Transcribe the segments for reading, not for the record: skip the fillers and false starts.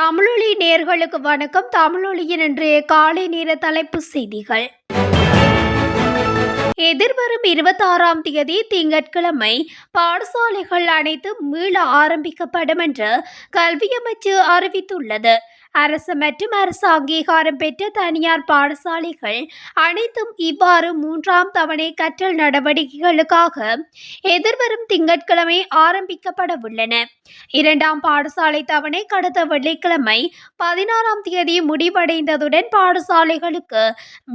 தமிழொலி நேயர்களுக்கு வணக்கம். தமிழொலியின் இன்றைய காலை நேர தலைப்புச் செய்திகள். எதிர்வரும் 26ஆம் தேதி திங்கட்கிழமை பாடசாலைகள் அனைத்தும் மீள ஆரம்பிக்கப்படும் என்று கல்வி அமைச்சு அறிவித்துள்ளது. அரசு மற்றும் அரசு அங்கீகாரம் பெற்ற தனியார் பாடசாலைகள் அனைத்தும் இவ்வாறு 3ஆம் தவணை கற்றல் நடவடிக்கைகளுக்காக எதிர்வரும் திங்கட்கிழமை ஆரம்பிக்கப்பட உள்ளன. 2ஆம் பாடசாலை தவணை கடந்த வெள்ளிக்கிழமை 16ஆம் தேதி முடிவடைந்ததுடன் பாடசாலைகளுக்கு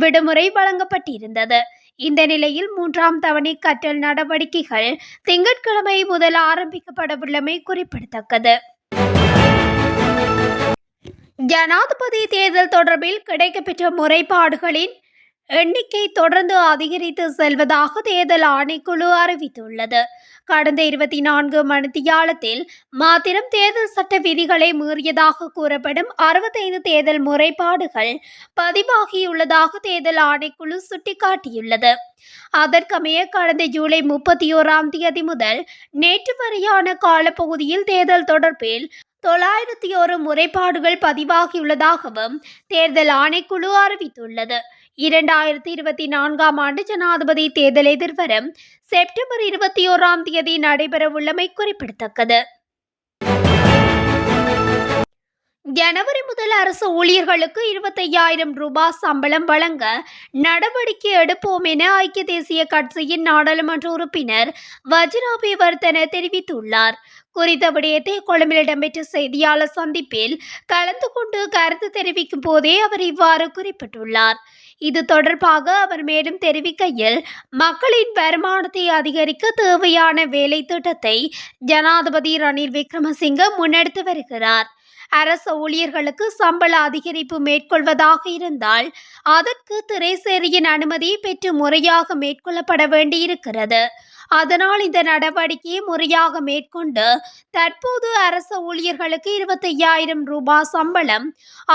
விடுமுறை வழங்கப்பட்டிருந்தது. இந்த நிலையில் 3ஆம் தவணை கற்றல் நடவடிக்கைகள் திங்கட்கிழமை முதல் ஆரம்பிக்கப்படவுள்ளமை குறிப்பிடத்தக்கது. ஜனாதிபதி தேர்தல் தொடர்பில் கிடைக்கப்பெற்ற முறைப்பாடுகளின் எண்ணிக்கை தொடர்ந்து அதிகரித்து செல்வதாக தேர்தல் ஆணைக்குழு அறிவித்துள்ளது. கடந்த 24 மணித்தியாலத்தில் மாத்திரம் தேர்தல் சட்ட விதிகளை மீறியதாக கூறப்படும் 65 தேர்தல் முறைப்பாடுகள் பதிவாகியுள்ளதாக தேர்தல் ஆணைக்குழு சுட்டிக்காட்டியுள்ளது. அதற்கமைய கடந்த ஜூலை 31ஆம் தேதி முதல் நேற்று வரையான காலப்பகுதியில் தேர்தல் தொடர்பில் 901 முறைப்பாடுகள் பதிவாகியுள்ளதாகவும் தேர்தல் ஆணைக்குழு அறிவித்துள்ளது. 2024ஆம் ஆண்டு ஜனாதிபதி தேர்தல் எதிர்வரும் செப்டம்பர் 21ஆம் தேதி நடைபெறவுள்ளமை குறிப்பிடத்தக்கது. ஜனவரி முதல் அரசு ஊழியர்களுக்கு 25,000 ரூபாய் சம்பளம் வழங்க நடவடிக்கை எடுப்போம் என ஐக்கிய தேசிய கட்சியின் நாடாளுமன்ற உறுப்பினர் வஜிர அபேவர்தன தெரிவித்துள்ளார். குறித்த விடயத்தை கொழும்பில் இடம்பெற்ற செய்தியாளர் சந்திப்பில் கலந்து கொண்டு கருத்து தெரிவிக்கும் போதே அவர் இவ்வாறு குறிப்பிட்டுள்ளார். இது தொடர்பாக அவர் மேலும் தெரிவிக்கையில், மக்களின் வருமானத்தை அதிகரிக்க தேவையான வேலை திட்டத்தை ஜனாதிபதி ரணில் விக்ரமசிங்க முன்னெடுத்து வருகிறார். அரசு ஊழியர்களுக்கு சம்பள அதிகரிப்பு மேற்கொள்வதாக இருந்தால் அதற்கு திரைசேரியின் அனுமதி பெற்று முறையாக மேற்கொள்ளப்பட வேண்டியிருக்கிறது. அதனால் இந்த நடவடிக்கையை முறையாக மேற்கொண்டு தற்போது அரசு ஊழியர்களுக்கு 25,000 ரூபாய் சம்பளம்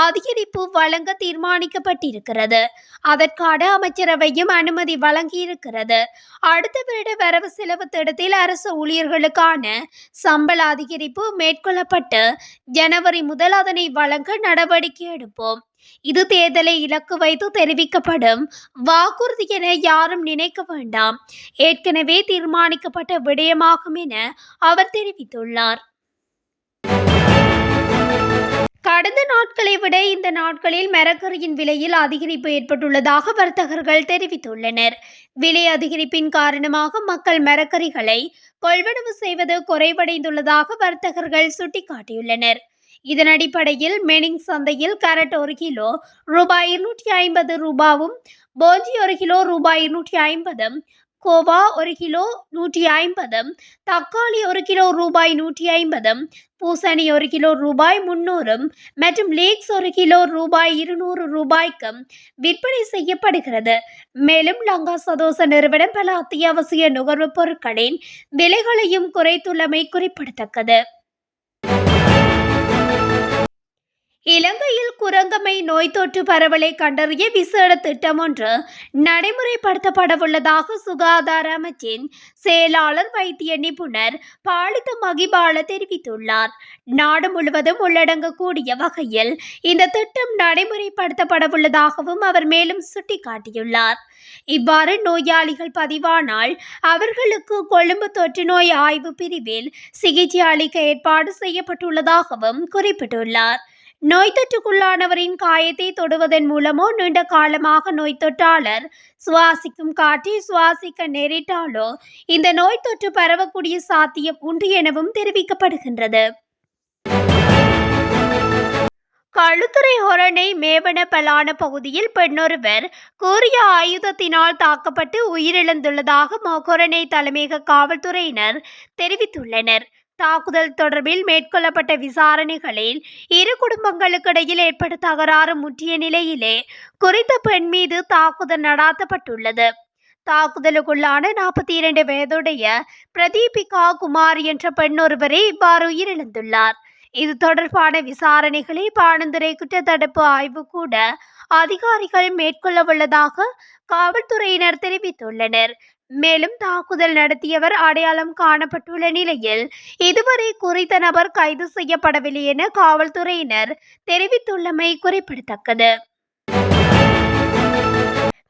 அதிகரிப்பு வழங்க தீர்மானிக்கப்பட்டிருக்கிறது. அதற்கான அமைச்சரவையும் அனுமதி வழங்கியிருக்கிறது. அடுத்த வருட வரவு செலவு திட்டத்தில் அரசு ஊழியர்களுக்கான சம்பள அதிகரிப்பு மேற்கொள்ளப்பட்டு ஜனவரி முதல் அதனை வழங்க நடவடிக்கை எடுப்போம். இது தேர்தலை இலக்கு வைத்து தெரிவிக்கப்படும் வாக்குறுதி என யாரும் நினைக்க வேண்டாம். ஏற்கனவே தீர்மானிக்கப்பட்ட விடயமாகும் என அவர் தெரிவித்துள்ளார். கடந்த நாட்களை விட இந்த நாட்களில் மரக்கறியின் விலையில் அதிகரிப்பு ஏற்பட்டுள்ளதாக வர்த்தகர்கள் தெரிவித்துள்ளனர். விலை அதிகரிப்பின் காரணமாக மக்கள் மரக்கறிகளை கொள்வனவு செய்வது குறைவடைந்துள்ளதாக வர்த்தகர்கள் சுட்டிக்காட்டியுள்ளனர். இதன் அடிப்படையில் மெனிங் சந்தையில் கேரட் 1 கிலோ ரூபாய் 250 ரூபாயும், போஞ்சி 1 கிலோ ரூபாய் 250, கோவா 1 கிலோ 150, தக்காளி 1 கிலோ ரூபாய் 150, பூசணி 1 கிலோ ரூபாய் 300 மற்றும் லீக்ஸ் 1 கிலோ ரூபாய் 200 ரூபாய்க்கு விற்பனை செய்யப்படுகிறது. மேலும் லங்கா சதோச நிறுவனம் பல அத்தியாவசிய நுகர்வுப் பொருட்களின் விலைகளையும் குறைத்துள்ளமை குறிப்பிடத்தக்கது. இலங்கையில் குரங்கம்மை நோய் தொற்று பரவலை கண்டறிய விசேட திட்டம் ஒன்று நடைமுறைப்படுத்தப்படவுள்ளதாக சுகாதார அமைச்சின் செயலாளர் வைத்திய நிபுணர் பாலித மகிபால தெரிவித்துள்ளார். நாடு முழுவதும் உள்ளடங்கக்கூடிய வகையில் இந்த திட்டம் நடைமுறைப்படுத்தப்படவுள்ளதாகவும் அவர் மேலும் சுட்டிக்காட்டியுள்ளார். இவ்வாறு நோயாளிகள் பதிவானால் அவர்களுக்கு கொழும்பு தொற்று நோய் ஆய்வு பிரிவில் சிகிச்சை அளிக்க ஏற்பாடு செய்யப்பட்டுள்ளதாகவும் குறிப்பிட்டுள்ளார். நோய் தொற்றுக்குள்ளானவரின் காயத்தை தொடுவதன் மூலமோ நீண்ட காலமாக நோய் தொற்றாளர் சுவாசிக்கும் காற்றை சுவாசிக்க நேரிட்டாலோ இந்த நோய் தொற்று பரவக்கூடிய சாத்தியம் உண்டு எனவும் தெரிவிக்கப்படுகின்றது. களுத்துறை ஹொரணை மேவன பலான பகுதியில் பெண்ணொருவர் கூறிய ஆயுதத்தினால் தாக்கப்பட்டு உயிரிழந்துள்ளதாக மொகொரணை தலைமையக காவல்துறையினர் தெரிவித்துள்ளனர். தாக்குதல் தொடர்பில் மேற்கொள்ளப்பட்ட விசாரணைகளில் இரு குடும்பங்களுக்கிடையில் ஏற்பட்ட தகராறு முற்றிய நிலையிலே குறித்த பெண் மீது தாக்குதல் நடாத்தப்பட்டுள்ளது. தாக்குதலுக்குள்ளான 42 வயதுடைய பிரதீபிகா குமார் என்ற பெண் ஒருவரே இவ்வாறு உயிரிழந்துள்ளார். இது தொடர்பான விசாரணைகளை பாணந்துறை குற்றத்தடுப்பு ஆய்வுக்கூட அதிகாரிகள் மேற்கொள்ள உள்ளதாக காவல்துறையினர் தெரிவித்துள்ளனர். மேலும் தாக்குதல் நடத்தியவர் அடையாளம் காணப்பட்டுள்ள நிலையில் இதுவரை குறித்த நபர் கைது செய்யப்படவில்லை என காவல்துறையினர் தெரிவித்துள்ளமை குறிப்பிடத்தக்கது.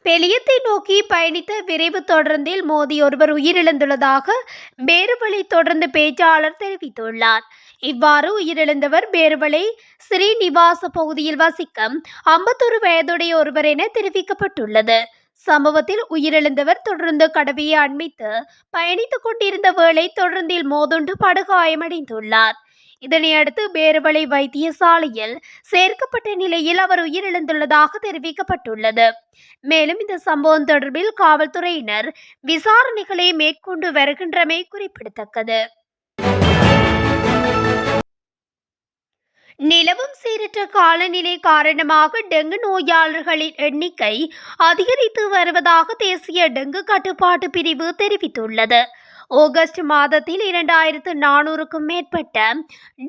பெலியத்தை நோக்கி பயணித்த விரைவு தொடர்ந்தில் மோதி ஒருவர் உயிரிழந்துள்ளதாக பேருவளை தொடர்ந்து பேச்சாளர் தெரிவித்துள்ளார். இவ்வாறு உயிரிழந்தவர் பேருவளை ஸ்ரீநிவாச பகுதியில் வசிக்கும் 51 வயதுடைய ஒருவர் என தெரிவிக்கப்பட்டுள்ளது. சம்பவத்தில் உயிரிழந்தவர் தொடர்ந்து கடவையை அண்மித்து பயணித்துக் கொண்டிருந்த வேளை தொடர்ந்தில் மோதுண்டு படுகாயமடைந்துள்ளார். இதனையடுத்து பேருவளை வைத்தியசாலையில் சேர்க்கப்பட்ட நிலையில் அவர் உயிரிழந்துள்ளதாக தெரிவிக்கப்பட்டுள்ளது. மேலும் இந்த சம்பவம் தொடர்பில் காவல்துறையினர் விசாரணைகளை மேற்கொண்டு வருகின்றமை குறிப்பிடத்தக்கது. நிலவும் சீரற்ற காலநிலை காரணமாக டெங்கு நோயாளர்களின் எண்ணிக்கை அதிகரித்து வருவதாக தேசிய டெங்கு கட்டுப்பாட்டு பிரிவு தெரிவித்துள்ளது. ஆகஸ்ட் மாதத்தில் 2400க்கும் மேற்பட்ட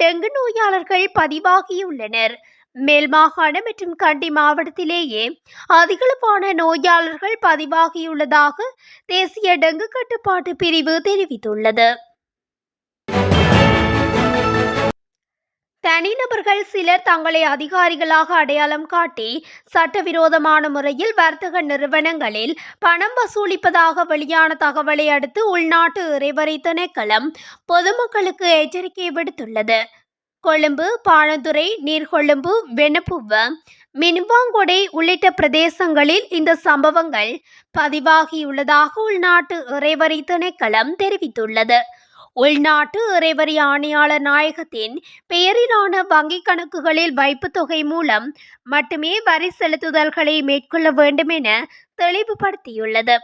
டெங்கு நோயாளர்கள் பதிவாகியுள்ளனர். மேல் மாகாணம் மற்றும் கண்டி மாவட்டத்திலேயே அதிகளவான நோயாளர்கள் பதிவாகியுள்ளதாக தேசிய டெங்கு கட்டுப்பாட்டு பிரிவு தெரிவித்துள்ளது. தனிநபர்கள் சிலர் தங்களை அதிகாரிகளாக அடையாளம் காட்டி சட்டவிரோதமான முறையில் வர்த்தக நிறுவனங்களில் பணம் வசூலிப்பதாக வெளியான தகவலை அடுத்து உள்நாட்டு இறைவரை திணைக்களம் பொதுமக்களுக்கு எச்சரிக்கை விடுத்துள்ளது. கொழும்பு, பாணந்துறை, நீர்கொழும்பு, வெனப்புவ, மினுவாங்கொடை உள்ளிட்ட பிரதேசங்களில் இந்த சம்பவங்கள் பதிவாகியுள்ளதாக உள்நாட்டு இறைவரி திணைக்களம் தெரிவித்துள்ளது. உள்நாட்டு இறைவரி ஆணையாளர் நாயகத்தின் பெயரிலான வங்கிக் கணக்குகளில் வைப்பு தொகை மூலம் மட்டுமே வரி செலுத்துதல்களை மேற்கொள்ள வேண்டும் என தெளிவுபடுத்தியுள்ளது.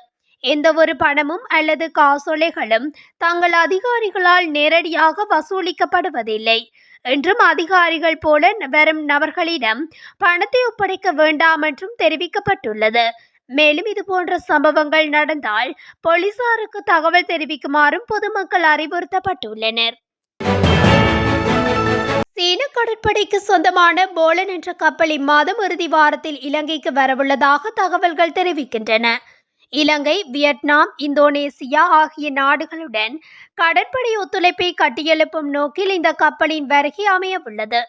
எந்தவொரு பணமும் அல்லது காசோலைகளும் தங்கள் அதிகாரிகளால் நேரடியாக வசூலிக்கப்படுவதில்லை என்றும் அதிகாரிகள் போல வரும் நபர்களிடம் பணத்தை ஒப்படைக்க வேண்டாம் என்றும் தெரிவிக்கப்பட்டுள்ளது. மேலும் இதுபோன்ற சம்பவங்கள் நடந்தால் போலீசாருக்கு தகவல் தெரிவிக்குமாறும் பொதுமக்கள் அறிவுறுத்தப்பட்டுள்ளனர். சீன கடற்படைக்கு சொந்தமான போலன் என்ற கப்பல் இம்மாதம் இறுதி வாரத்தில் இலங்கைக்கு வரவுள்ளதாக தகவல்கள் தெரிவிக்கின்றன. இலங்கை, வியட்நாம், இந்தோனேசியா ஆகிய நாடுகளுடன் கடற்படை ஒத்துழைப்பை கட்டியெழுப்பும் நோக்கில் இந்த கப்பலின் வருகை அமையவுள்ளது.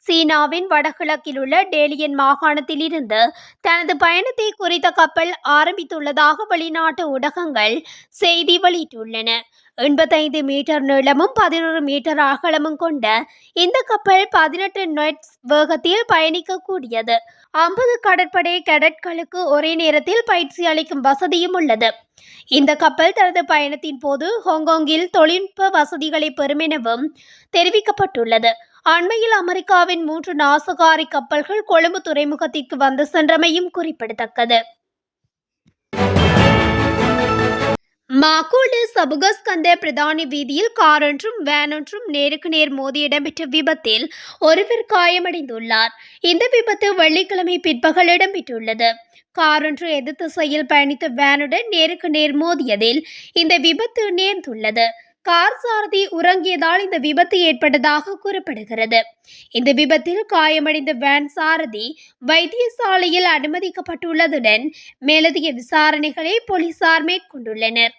சீனாவின் வடகிழக்கில் உள்ள டேலியன் மாகாணத்தில் இருந்து தனது பயணத்தை குறித்த கப்பல் ஆரம்பித்துள்ளதாக வெளிநாட்டு ஊடகங்கள் செய்தி வெளியிட்டுள்ளன. 85 மீட்டர் நீளமும் 11 மீட்டர் அகலமும் கொண்ட இந்த கப்பல் 18 நொட்ஸ் வேகத்தில் பயணிக்கக்கூடியது. 50 கடற்படை கேடட்களுக்கு ஒரே நேரத்தில் பயிற்சி அளிக்கும் வசதியும் உள்ளது. இந்த கப்பல் தனது பயணத்தின் போது ஹாங்காங்கில் தொழில்நுட்ப வசதிகளை பெறும் எனவும் தெரிவிக்கப்பட்டுள்ளது. அண்மையில் அமெரிக்காவின் 3 நாசகாரி கப்பல்கள் கொழும்பு துறைமுகத்திற்கு வந்து சென்றமையும் குறிப்பிடத்தக்கது. மாகோடு சபுகஸ்கந்த பிரதான வீதியில் கார் ஒன்றும் வேன் ஒன்றும் நேருக்கு நேர் மோதி இடம்பெற்ற விபத்தில் ஒருவர் காயமடைந்துள்ளார். இந்த விபத்து வெள்ளிக்கிழமை பிற்பகல் இடம்பெற்றுள்ளது. கார் ஒன்று எதிர் திசையில் பயணித்த வேனுடன் நேருக்கு நேர் மோதியதில் இந்த விபத்து நேர்ந்துள்ளது. கார் சாரதி உறங்கியதால் இந்த விபத்து ஏற்பட்டதாக கூறப்படுகிறது. இந்த விபத்தில் காயமடைந்த வேன் சாரதி வைத்தியசாலையில் அனுமதிக்கப்பட்டுள்ளதுடன் மேலதிக விசாரணைகளை போலீசார் மேற்கொண்டுள்ளனர்.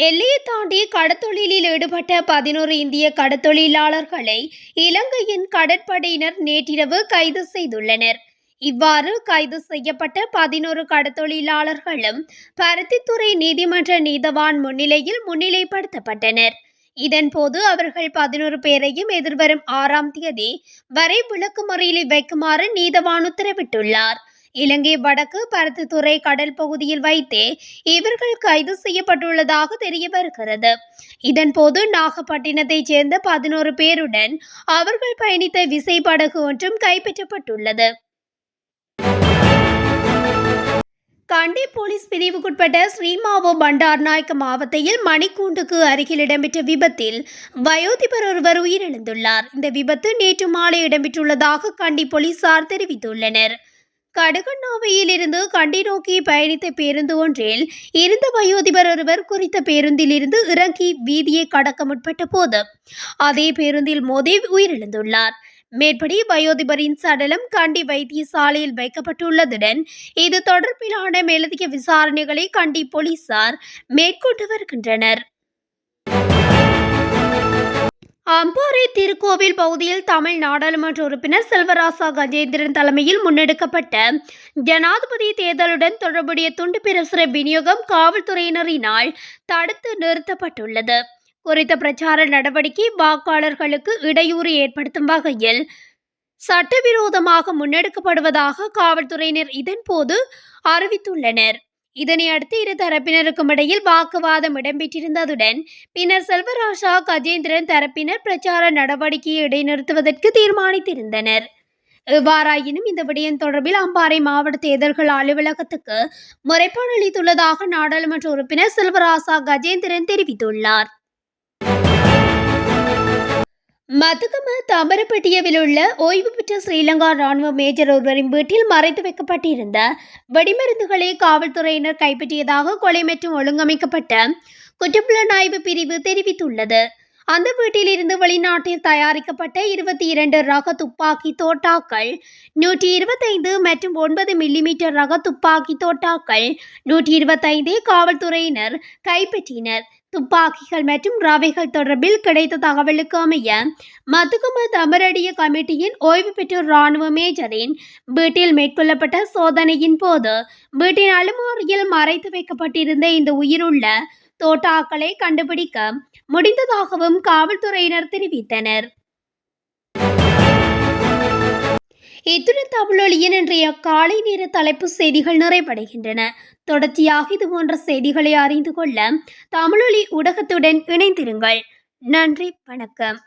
எல்லையை தாண்டி கடத்தொழிலில் ஈடுபட்ட 11 இந்திய கடத்தொழிலாளர்களை இலங்கையின் கடற்படையினர் நேற்றிரவு கைது செய்துள்ளனர். இவ்வாறு கைது செய்யப்பட்ட 11 கடத்தொழிலாளர்களும் பருத்தித்துறை நீதிமன்ற நீதவான் முன்னிலையில் முன்னிலைப்படுத்தப்பட்டனர். இதன்போது அவர்கள் 11 பேரையும் எதிர்வரும் 6ஆம் தேதி வரை விளக்குமறியலில் வைக்குமாறு நீதவான் உத்தரவிட்டுள்ளார். இலங்கை வடக்கு பருத்தித்துறை கடல் பகுதியில் வைத்தே இவர்கள் கைது செய்யப்பட்டுள்ளதாக தெரிய வருகிறது. இதன்போது நாகப்பட்டினத்தைச் சேர்ந்த 11 பேருடன் அவர்கள் பயணித்த விசைப்படகு ஒன்றும் கைப்பற்றப்பட்டுள்ளது. கண்டி போலீஸ் பிரிவுக்குட்பட்ட ஸ்ரீமாவோ பண்டார்நாயக்க மாவட்டத்தில் மணிக்கூண்டுக்கு அருகில் இடம்பெற்ற விபத்தில் வயோதிபர் ஒருவர் உயிரிழந்துள்ளார். இந்த விபத்து நேற்று மாலை இடம்பெற்றுள்ளதாக கண்டி போலீசார் தெரிவித்துள்ளனர். கடுகண்ணாவையில் இருந்து கண்டி நோக்கி பயணித்த பேருந்து ஒன்றில் இருந்த வயோதிபர் ஒருவர் குறித்த பேருந்தில் இருந்து இறங்கி வீதியை கடக்க முற்பட்ட போது அதே பேருந்தில் மோதி உயிரிழந்துள்ளார். மேற்படி வயோதிபரின் சடலம் கண்டி வைத்தியசாலையில் வைக்கப்பட்டுள்ளதுடன் இது தொடர்பிலான மேலதிக விசாரணைகளை கண்டி போலீசார் மேற்கொண்டு வருகின்றனர். அம்பாறை திருக்கோவில் பகுதியில் தமிழ் நாடாளுமன்ற உறுப்பினர் செல்வராசா கஜேந்திரன் தலைமையில் முன்னெடுக்கப்பட்ட ஜனாதிபதி தேர்தலுடன் தொடர்புடைய துண்டு பிரசுர விநியோகம் காவல்துறையினரினால் தடுத்து நிறுத்தப்பட்டுள்ளது. குறித்த பிரச்சார நடவடிக்கை வாக்காளர்களுக்கு இடையூறு ஏற்படுத்தும் வகையில் சட்டவிரோதமாக முன்னெடுக்கப்படுவதாக காவல்துறையினர் இதன்போது அறிவித்துள்ளனர். இதனையடுத்து இரு தரப்பினருக்கும் இடையில் வாக்குவாதம் இடம்பெற்றிருந்ததுடன் பின்னர் செல்வராசா கஜேந்திரன் தரப்பினர் பிரச்சார நடவடிக்கையை இடைநிறுத்துவதற்கு தீர்மானித்திருந்தனர். எவ்வாறாயினும் இந்த விடயம் தொடர்பில் அம்பாறை மாவட்ட தேர்தல்கள் அலுவலகத்துக்கு முறைப்பாடு அளித்துள்ளதாக நாடாளுமன்ற உறுப்பினர் செல்வராசா கஜேந்திரன் தெரிவித்துள்ளார். மதுகம தாம்பரப்பட்டியவில் உள்ள ஓய்வு பெற்ற ஸ்ரீலங்கா ராணுவ மேஜர் ஒருவரின் வீட்டில் மறைத்து வைக்கப்பட்டிருந்த வெடிமருந்துகளை காவல்துறையினர் கைப்பற்றியதாக கொலை மற்றும் ஒழுங்கமைக்கப்பட்ட குற்றப்புலனாய்வு பிரிவு தெரிவித்துள்ளது. அந்த வீட்டில் இருந்து வெளிநாட்டில் தயாரிக்கப்பட்ட 22 ரக துப்பாக்கி தோட்டாக்கள், 125 மற்றும் 9 மில்லிமீட்டர் ரக துப்பாக்கி தோட்டாக்கள் 125 காவல்துறையினர் கைப்பற்றினர். துப்பாக்கிகள் மற்றும் ரவைகள் தொடர்பில் கிடைத்த தகவலுக்கு அமைய மதுகம தமரடிய கமிட்டியின் ஓய்வு பெற்ற இராணுவ மேஜரின் வீட்டில் மேற்கொள்ளப்பட்ட சோதனையின் போது வீட்டின் அலுமாரியில் மறைத்து வைக்கப்பட்டிருந்த இந்த உயிருள்ள தோட்டாக்களை கண்டுபிடிக்க முடிந்ததாகவும் காவல்துறையினர் தெரிவித்தனர். இத்துடன் தமிழொலியின் இன்றைய காலை நேர தலைப்பு செய்திகள் நிறைவடைகின்றன. தொடர்ச்சியாக இதுபோன்ற செய்திகளை அறிந்து கொள்ள தமிழொலி ஊடகத்துடன் இணைந்திருங்கள். நன்றி, வணக்கம்.